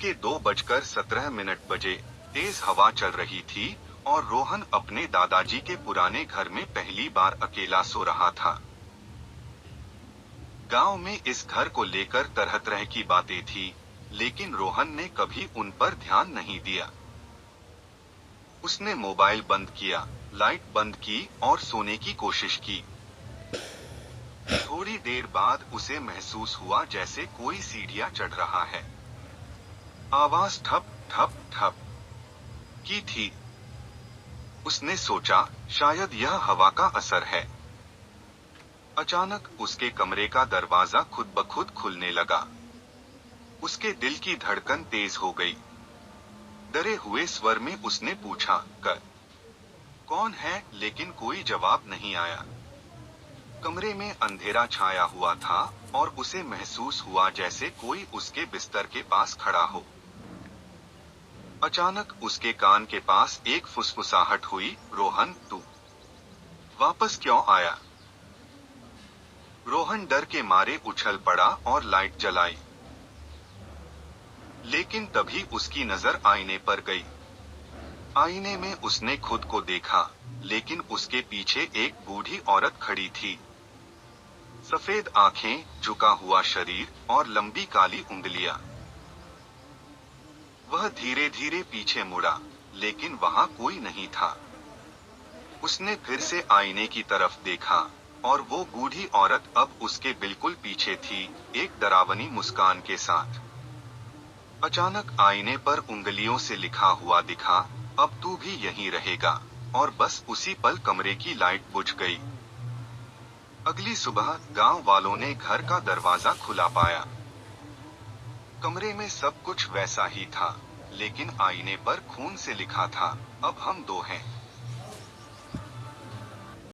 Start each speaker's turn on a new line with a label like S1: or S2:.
S1: के 2:17 बजे तेज हवा चल रही थी और रोहन अपने दादाजी के पुराने घर में पहली बार अकेला सो रहा था। गांव में इस घर को लेकर तरह तरह की बातें थी, लेकिन रोहन ने कभी उन पर ध्यान नहीं दिया। उसने मोबाइल बंद किया, लाइट बंद की और सोने की कोशिश की। थोड़ी देर बाद उसे महसूस हुआ जैसे कोई सीढ़ियां चढ़ रहा है। आवाज ठप ठप ठप की थी। उसने सोचा, शायद यह हवा का असर है। अचानक उसके कमरे का दरवाजा खुद ब खुद खुलने लगा। उसके दिल की धड़कन तेज हो गई। डरे हुए स्वर में उसने पूछा, कौन है? लेकिन कोई जवाब नहीं आया। कमरे में अंधेरा छाया हुआ था और उसे महसूस हुआ जैसे कोई उसके बिस्तर के पास खड़ा हो। अचानक उसके कान के पास एक फुसफुसाहट हुई, रोहन, तू वापस क्यों आया? रोहन डर के मारे उछल पड़ा और लाइट जलाई। लेकिन तभी उसकी नजर आईने पर गई। आईने में उसने खुद को देखा, लेकिन उसके पीछे एक बूढ़ी औरत खड़ी थी। सफेद आंखें, झुका हुआ शरीर और लंबी काली उंगलियां। वह धीरे धीरे पीछे मुड़ा, लेकिन वहां कोई नहीं था। उसने फिर से आईने की तरफ देखा और वो बूढ़ी औरत अब उसके बिल्कुल पीछे थी, एक डरावनी मुस्कान के साथ। अचानक आईने पर उंगलियों से लिखा हुआ दिखा, अब तू भी यहीं रहेगा। और बस उसी पल कमरे की लाइट बुझ गई। अगली सुबह गांव वालों ने घर का दरवाजा खुला पाया। कमरे में सब कुछ वैसा ही था, लेकिन आईने पर खून से लिखा था, अब हम दो हैं।